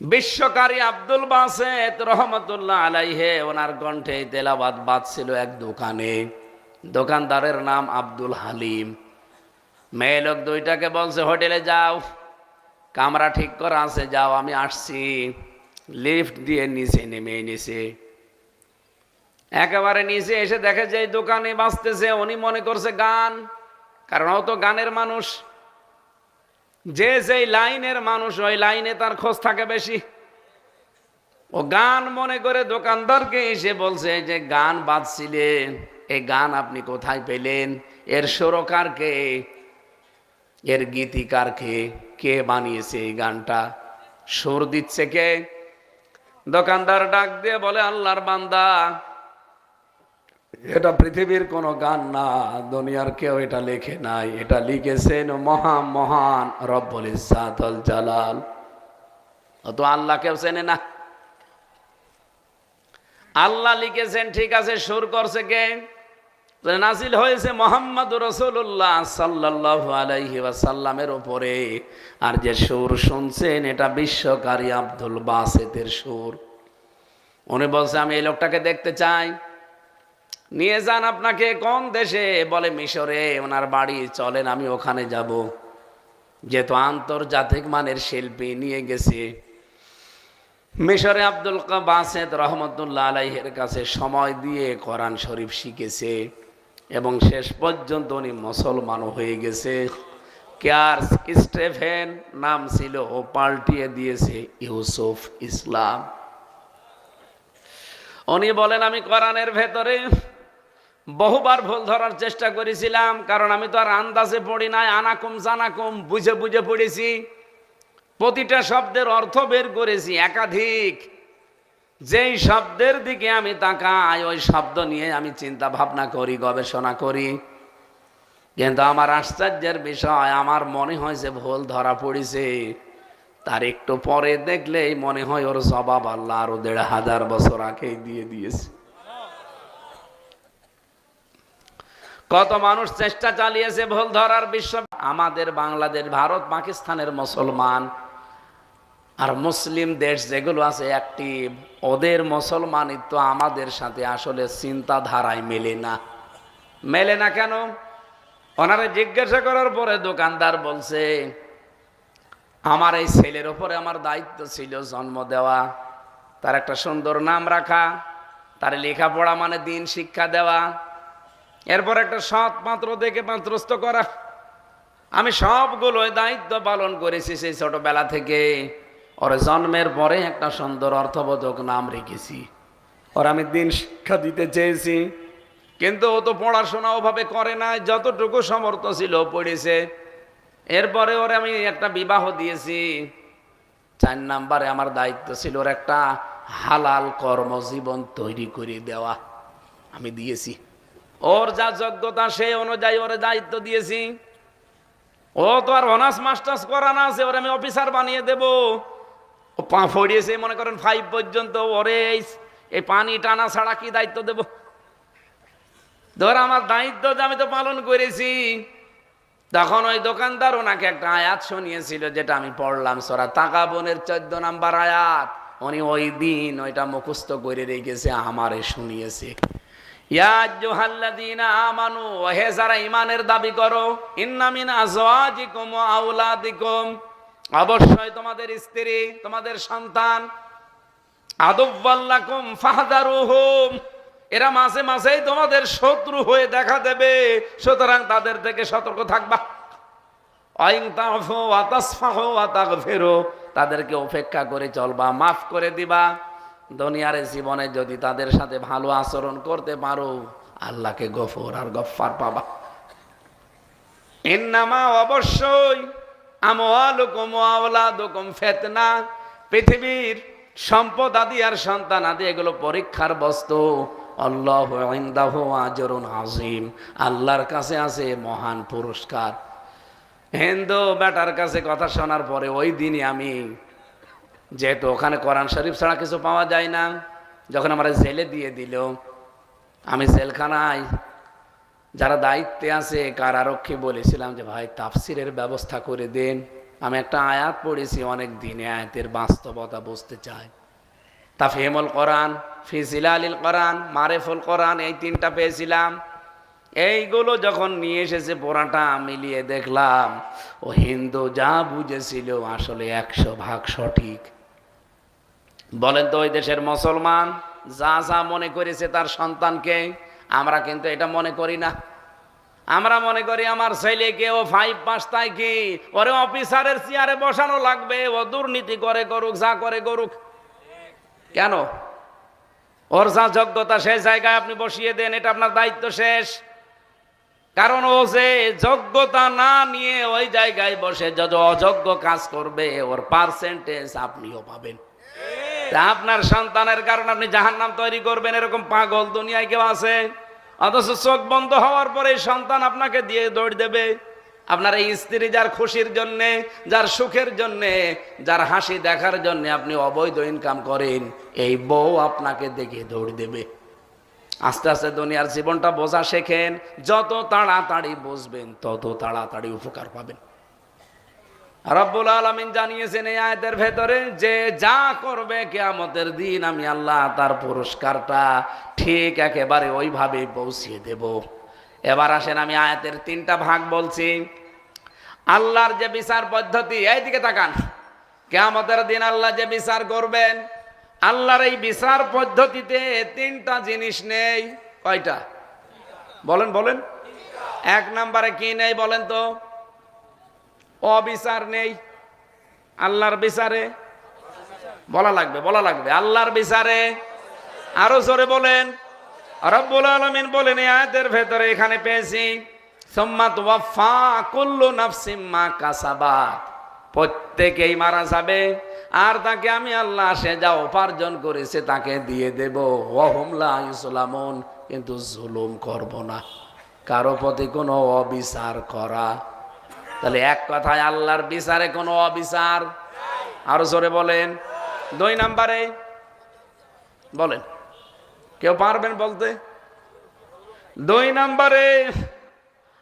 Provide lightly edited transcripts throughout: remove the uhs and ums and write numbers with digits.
বিশ্বকারী আব্দুল বাসেত রহমতুল্লাহ আলাইহে ওনার কণ্ঠে তেলাওয়াত বাজছিল এক দোকানে। দোকানদারের নাম আব্দুল হালিম। মেয়ে লোক দুইটাকে বলছে, হোটেলে যাও, কামরা ঠিক করা আছে, যাও, আমি আসছি। লিফট দিয়ে নিচে নেমে নিচে, একেবারে নিচে এসে দেখে যে এই দোকানে বাজতেছে। উনি মনে করছে গান, কারণ ও তো গানের মানুষ। যে যেই লাইনের মানুষ ওই লাইনে তার খোঁজ থাকে বেশি। ও গান মনে করে দোকানদারকে এসে বলছে যে গান বাজছিলেন, এই গান আপনি কোথায় পেলেন? এর সুরকার কে? এর গীতিকার কে? কে বানিয়েছে এই গানটা? সুর দিচ্ছে কে? দোকানদার ডাক দিয়ে বলে, আল্লাহর বান্দা, এটা পৃথিবীর কোনো গান না, দুনিয়ার কেউ এটা লেখে নাই, এটা লিখেছেন মহান রব্বুল ইজ্জাত ওয়াল জালাল। ও তো আল্লাহ কেউ চেনে না। আল্লাহ লিখেছেন ঠিক আছে, সুর করছে কে? নাজিল হয়েছে মুহাম্মদুর রাসূলুল্লাহ সাল্লাল্লাহু আলাইহি ওয়াসাল্লামের উপরে। আর যে সুর শুনছেন এটা বিশ্বকারী আব্দুল বাসেতের সুর। উনি বলছে, আমি এই লোকটাকে দেখতে চাই। নিয়ে যান আপনাকে। কোন দেশে? বলে মিশরে ওনার বাড়ি। চলেন, আমি ওখানে যাব। যেহেতু আন্তর্জাতিক মানের শিল্পী নিয়ে গেছে। মিশরে আব্দুল বাসেত রহমতুল্লাহ আলাইহির কাছে সময় দিয়ে কোরআন শরীফ শিখেছে এবং শেষ পর্যন্ত উনি মুসলমানও হয়ে গেছে। চার্লস স্টিফেন নাম ছিল, ও পাল্টিয়ে দিয়েছে ইউসুফ ইসলাম। উনি বলেন, আমি কোরআনের ভেতরে বহুবার ভুল ধরার চেষ্টা করেছিলাম, কারণ আমি তো আর আন্দাজে পড়ি নাই, আনাকুম জানাকুম বুঝে বুঝে পড়েছি। প্রতিটা শব্দের অর্থ বের করেছি একাধিক। যেই শব্দের দিকে আমি তাকাই ওই শব্দ নিয়ে আমি চিন্তা ভাবনা করি, গবেষণা করি। কিন্তু আমার আশ্চর্যের বিষয়, আমার মনে হয় যে ভুল ধরা পড়েছে। তার একটু পরে দেখলেই মনে হয় ওর জবাব আল্লাহ আরো ১৫০০ বছর আগেই দিয়ে দিয়েছে। কত মানুষ চেষ্টা চালিয়েছে ভুল ধরার। বিশ্ব আমাদের বাংলাদেশ, ভারত, পাকিস্তানের মুসলমান আর মুসলিম দেশ যেগুলো আছে অ্যাক্টিভ, ওদের মুসলমানিত্ব আমাদের সাথে আসলে চিন্তাধারায় মেলে না। মেলে না কেন? ওনারা জিজ্ঞাসা করার পরে দোকানদার বলছে, আমার এই ছেলের ওপরে আমার দায়িত্ব ছিল জন্ম দেওয়া, তার একটা সুন্দর নাম রাখা, তার লেখাপড়া মানে দিন শিক্ষা দেওয়া, এরপর একটা সৎ পাত্র দেখে পাত্রস্থ করা। আমি সবগুলোই দায়িত্ব পালন করেছি সেই ছোটবেলা থেকে। ওর জন্মের পরে একটা সুন্দর অর্থবোধক নাম রেখেছি। ওর আমি দিন শিক্ষা দিতে চেয়েছি, কিন্তু ও তো পড়াশোনা ওভাবে করে নাই, যতটুকু সমর্থ ছিল পড়েছে। এরপরে ওর আমি একটা বিবাহ দিয়েছি। ৪ নম্বরে আমার দায়িত্ব ছিল ওর একটা হালাল কর্মজীবন তৈরি করে দেওয়া, আমি দিয়েছি। ওর যা যোগ্যতা সেই অনুযায়ী ওর দায়িত্ব দিয়েছি। ও তো আর অনার্স মাস্টার্স করা না আছে ওর আমি অফিসার বানিয়ে দেব। ও পড়িয়েছে মনে করেন 5 পর্যন্ত, ওরে এই পানি টানা ছাড়া কি দায়িত্ব দেব? ধর আমার দায়িত্ব যে আমি তো পালন করেছি। তখন ওই দোকানদার ওনাকে একটা আয়াত শুনিয়েছিল, যেটা আমি পড়লাম, সূরা তাগাবুনের 14 নম্বর আয়াত। উনি ওই দিন ওইটা মুখস্থ করে রেখেছে, আমারে শুনিয়েছে। ইয়া আইয়ুহাল্লাযীনা আমানু, হে যারা ঈমানের দাবি করো, ইন্না মিন আজওয়াজিকুম ওয়া আওলাদিকুম, অবশ্যই তোমাদের স্ত্রী, তোমাদের সন্তান, আদুওয়াল লাকুম ফাহদারুহুম, এরা মাঝে মাঝেই তোমাদের শত্রু হয়ে দেখা দেবে, সুতরাং তাদের থেকে সতর্ক থাকবা। আইন তাফু ওয়া তাসফাহু ওয়া তাগফিরু, তাদেরকে উপেক্ষা করে চলবা, মাফ করে দিবা। দুনিয়ার জীবনে যদি তাদের সাথে ভালো আচরণ করতে পারো, আল্লাহকে গফুর আর গফফার পাবা। ইন্নামা, অবশ্যই, আমওয়ালুকুম ওয়া আওলাদুকুম ফিতনা, পৃথিবীর সম্পদ আদি আর সন্তান আদি এগুলো পরীক্ষার বস্তু। আল্লাহু ইনদাহু আজরুন আযীম, আল্লাহর কাছে আছে মহান পুরস্কার। হিন্দু বেটার কাছে কথা শোনার পরে ওই দিনই আমি, যেহেতু ওখানে কোরআন শরীফ ছাড়া কিছু পাওয়া যায় না, যখন আমার জেলে দিয়ে দিল, আমি জেলখানায় যারা দায়িত্বে আছে কারারক্ষী বলেছিলাম যে ভাই তাফসিরের ব্যবস্থা করে দেন। আমি একটা আয়াত পড়েছি অনেক দিনে, আয়াতের বাস্তবতা বুঝতে চাই। তাফহিমুল কোরআন, ফি জিলালিল কোরআন, মারিফুল কোরআন, এই তিনটা পেয়েছিলাম। এইগুলো যখন নিয়ে এসেছে পোড়াটা মিলিয়ে দেখলাম ও হিন্দু যা বুঝেছিল আসলে 100% সঠিক। বলেন তো ওই দেশের মুসলমান যা যা মনে করেছে তার সন্তানকে, আমরা কিন্তু এটা মনে করি না। আমরা মনে করি আমার ছেলেকে ও 5 পাস, তাই কি ওরে অফিসারের চেয়ারে বসানো লাগবে, ও দুর্নীতি করে করুক, যা করে করুক। কেন? ওর যা যোগ্যতা সেই জায়গায় আপনি বসিয়ে দেন, এটা আপনার দায়িত্ব শেষ। কারণ ও যে যোগ্যতা না নিয়ে ওই জায়গায় বসে যত অযোগ্য কাজ করবে ওর পার্সেন্টেজ আপনিও পাবেন। তা আপনার সন্তানের কারণে আপনি জাহান্নাম তৈরি করবেন, এরকম পাগল দুনিয়ায় কেউ আছে? অথচ চোখ বন্ধ হওয়ার পরে সন্তান আপনাকে দিয়ে দৌড় দেবে। আপনার এই স্ত্রী যার খুশির জন্যে, যার সুখের জন্যে, যার হাসি দেখার জন্যে আপনি অবৈধ ইনকাম করেন, এই বউ আপনাকে দেখে দৌড় দেবে। আস্তে আস্তে দুনিয়ার জীবনটা বোঝা শেখেন। যত তাড়াতাড়ি বুঝবেন তত তাড়াতাড়ি উপকার পাবেন। রব্বুল আলামিন জানিয়েছেন এই আয়াতের ভেতরে যে যা করবে কিয়ামতের দিন আমি আল্লাহ তার পুরস্কারটা ঠিক একেবারে ওইভাবে পৌঁছিয়ে দেব। এবার আসেন আমি আয়াতের 3টা ভাগ বলছি। আল্লাহর যে বিচার পদ্ধতি, এইদিকে তাকান। কিয়ামতের দিন আল্লাহ যে বিচার করবেন, আল্লাহর এই বিচার পদ্ধতিতে 3টা জিনিস নেই। কয়টা? বলেন বলেন। 1 নম্বরে কি নেই বলেন তো? অবিচার নেই আল্লাহর বিচারে। বলা লাগবে, বলা লাগবে। আল্লাহর বিচারে আরো জোরে বলেন। রব্বুল আলামিন বলেন এই আয়াতের ভেতরে, এখানে পেয়েছি সুম্মা তুওয়াফা কুল্লু নাফসিম মা কাসাবাত, প্রত্যেকেই মারা যাবে আর তাকে আমি আল্লাহ সে যা উপার্জন করেছে তাকে দিয়ে দেব। ওয়া হুম লা ইউসলামুন, কিন্তু জুলুম করব না, কারো প্রতি কোনো অবিচার করা। তাহলে এক কথায় আল্লাহর বিচারে কোনো অবিচার। আরো জোরে বলেন। 2 নম্বরে বলেন, কেউ পারবেন বলতে? 2 নম্বরে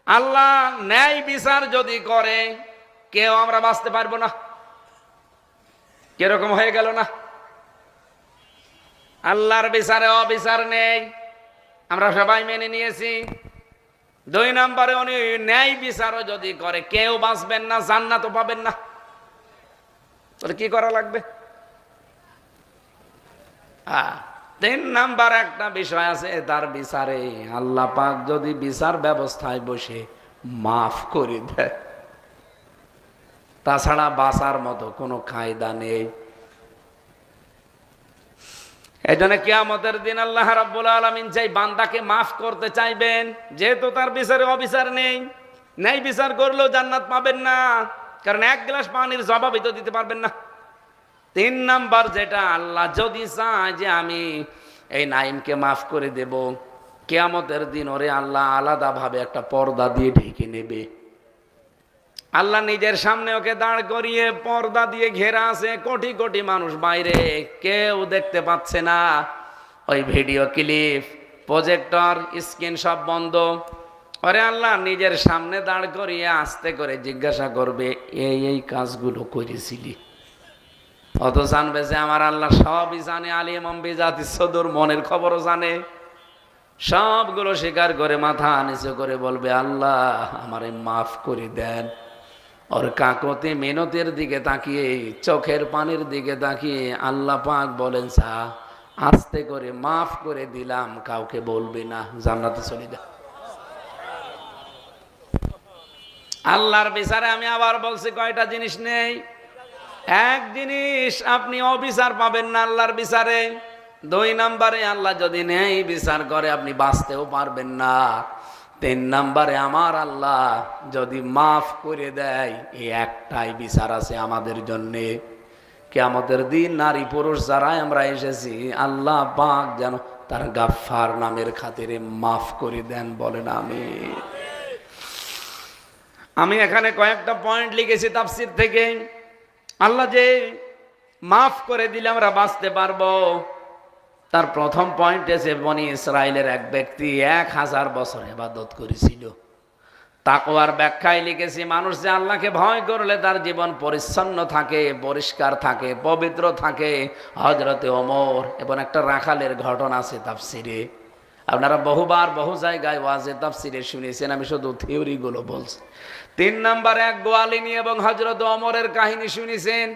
আল্লাহ ন্যায় বিচার যদি করে কেউ আমরা বাঁচতে পারবো না। কিরকম হয়ে গেল না? আল্লাহর বিচারে অবিচার নেই, আমরা সবাই মেনে নিয়েছি। 2 নম্বরে উনি ন্যায় বিচারও যদি করে কেউ বাঁচবেন না, জান্নাতও পাবেন না। তাহলে কি করা লাগবে? 3 নাম্বার একটা বিষয় আছে, তার বিচারে আল্লাহ পাক যদি বিচার ব্যবস্থায় বসে মাফ করে দেয়, তাছাড়া বাঁচার মতো কোনো কায়দা নেই। এই জন্য কিয়ামতের দিন আল্লাহ রাব্বুল আলামিন যেই বান্দাকে মাফ করতে চাইবেন, যেহেতু তার বিচারে অবিচার নেই, ন্যায় বিচার করলেও জান্নাত পাবেন না, কারণ 1 গ্লাস পানির জবাবই তো দিতে পারবেন না। 3 নাম্বার যেটা, আল্লাহ যদি চায় যে আমি এই নাইমকে মাফ করে দেব, কিয়ামতের দিন ওরে আল্লাহ আলাদাভাবে একটা পর্দা দিয়ে ঢেকে নেবে। আল্লাহ নিজের সামনে ওকে দাঁড় করিয়ে পর্দা দিয়ে ঘেরা আছে, কোটি কোটি মানুষ বাইরে, কেউ দেখতে পাচ্ছে না। ওই ভিডিও ক্লিপ, প্রজেক্টর, স্ক্রিন সব বন্ধ। ওরে আল্লাহ নিজের সামনে দাঁড় করিয়ে আস্তে করে জিজ্ঞাসা করবে এই এই কাজগুলো করেছিলি। অত জানবে যে আমার আল্লাহ সবই জানে, আলিম বিজাতি সদর, মনের খবরও জানে। সবগুলো স্বীকার করে মাথা নিচু করে বলবে আল্লাহ আমারে মাফ করে দেন। ওর কাকতি মিনতির দিকে তাকিয়ে, চোখের পানির দিকে তাকিয়ে আল্লাহ পাক বলেন সা আস্তে করে মাফ করে দিলাম, কাউকে বলবি না, জান্নাতে চলে যা। আল্লাহর বিচারে আমি আবার বলছি কয়টা জিনিস নেই। 1 জিনিস, আপনি অবিচার পাবেন না আল্লাহর বিচারে। 2 নম্বরে আল্লাহ যদি ন্যায় বিচার করে আপনি বাঁচতেও পারবেন না। 3 নম্বরে আমার আল্লাহ যদি মাফ করে দেয়, এই একটাই বিচার আছে আমাদের জন্যে। কিয়ামতের দিন নারী পুরুষ যারাই আমরা এসেছি, আল্লাহ পাক যেন তার গাফফার নামের খাতিরে মাফ করে দেন। বলেন আমিন। আমি এখানে কয়েকটা পয়েন্ট লিখেছি তাফসীর থেকে। আল্লাহ যে মাফ করে দিলে আমরা বাঁচতে পারবো, তার প্রথম পয়েন্ট এসে বনি ইসরায়েলের এক ব্যক্তি 1000 বছর ইবাদত করেছিল। তাকওয়ার ব্যাখ্যায় লিখেছি, মানুষ যে আল্লাহকে ভয় করলে তার জীবন পরিচ্ছন্ন থাকে, পরিষ্কার থাকে, পবিত্র থাকে। হযরতে ওমর এবং একটা রাখালের ঘটনা আছে তাফসিরে, আপনারা বহুবার বহু জায়গায় ওয়াজে তাফসিরে শুনেছেন, আমি শুধু থিওরি গুলো বলছি। 3 নাম্বার এক গোয়ালিনী এবং হযরত ওমরের কাহিনী শুনেছেন।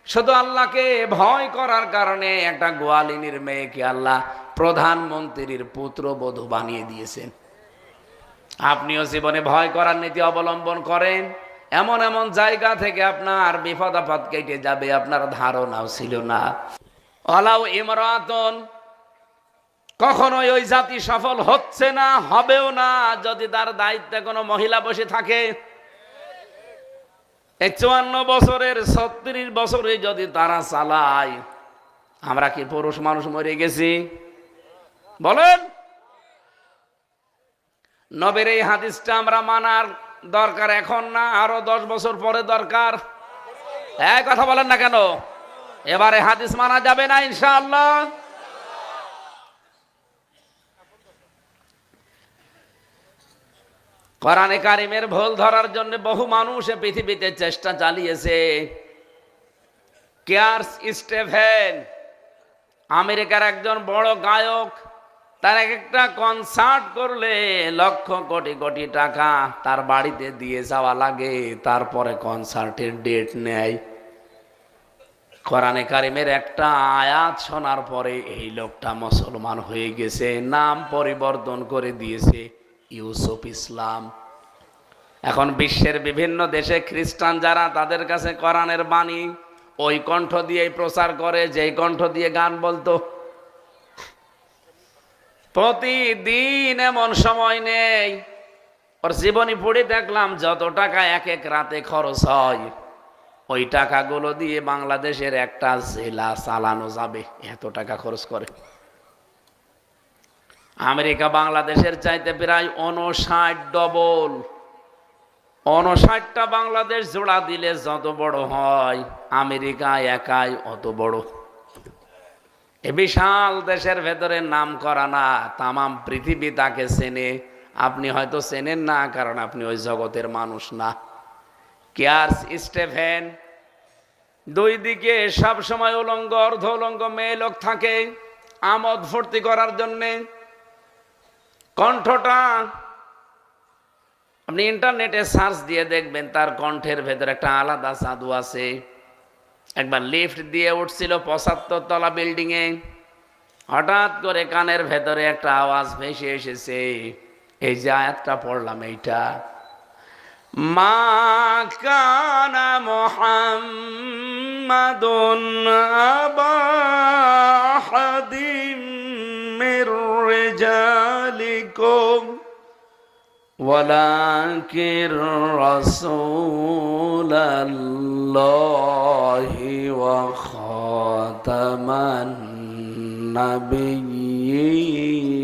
শুধু আল্লাহকে ভয় করার কারণে একটা গোয়ালিনীর মেয়েকে আল্লাহ প্রধানমন্ত্রীর পুত্রবধূ বানিয়ে দিয়েছেন। আপনিও জীবনে ভয় করার নীতি অবলম্বন করেন, এমন এমন জায়গা থেকে আপনার বিপদ আপদ কেটে যাবে, আপনার ধারণাও ছিল না। অলাউ ইমরাতুন, কখনোই ওই জাতি সফল হচ্ছে না, হবেও না যদি তার দায়িত্বে কোনো মহিলা বসে থাকে। এই 54 বছরের 36 বছরে যদি তারা চালায়, আমরা কি পুরুষ মানুষ মরে গেছি? বলেন। নবীর এই হাদিসটা আমরা মানার দরকার এখন না আরো 10 বছর পরে দরকার? এই কথা বলেন না কেন? এবারে হাদিস মানা যাবে না ইনশাআল্লাহ? কোরআনে কারিমের ভুল ধরার জন্য বহু মানুষ পৃথিবীতে চেষ্টা চালিয়েছে। কেয়ার্স স্টিভেন, আমেরিকার একজন বড় গায়ক, তার একটা কনসার্ট করলে লক্ষ কোটি কোটি টাকা তার বাড়িতে দিয়ে যাওয়া লাগে, তারপরে কনসার্টের ডেট নেয়। কোরআনে কারিমের একটা আয়াত শোনার পরে এই লোকটা মুসলমান হয়ে গেছে, নাম পরিবর্তন করে দিয়েছে ইউসুফ ইসলাম। এখন বিশ্বের বিভিন্ন দেশে খ্রিস্টান যারা, তাদের কাছে কোরআনের বাণী ওই কণ্ঠ দিয়েই প্রচার করে যেই কণ্ঠ দিয়ে গান বলতো। প্রতিদিন এমন সময় নেই, ওর জীবনী পড়ে দেখলাম যত টাকা এক এক রাতে খরচ হয়, ওই টাকাগুলো দিয়ে বাংলাদেশের একটা জেলা চালানো যাবে, এত টাকা খরচ করে। আমেরিকা বাংলাদেশের চাইতে প্রায় 59 ডবল। 59টা বাংলাদেশ জোড়া দিলে যত বড় হয়, আমেরিকা একাই অত বড়। এ বিশাল দেশের ভেতরে নাম করা না, তামাম পৃথিবী তাকে চেনে। আপনি হয়তো চেনেন না, কারণ আপনি ওই জগতের মানুষ না। কেয়ার্স স্টিভেন, 2 দিকে সব সময় উলঙ্গ অর্ধ উলঙ্গ মেয়ে লোক থাকে আমোদ ফুর্তি করার জন্যে। কণ্ঠটা আপনি ইন্টারনেটে সার্চ দিয়ে দেখবেন, তার কণ্ঠের ভেতরে একটা আলাদা জাদু আছে। একবার লিফট দিয়ে উঠছিল 75 তলা বিল্ডিং এ, হঠাৎ করে কানের ভেতরে একটা আওয়াজ ভেসে এসেছে, এই যে আয়াতটা পড়লাম এইটা, মা কানা মুহাম্মাদুন আবা আহাদিম মির রিজালিকুম ওয়ালাকিন রাসূলুল্লাহি ওয়া খাতামান নাবিয়্যিন।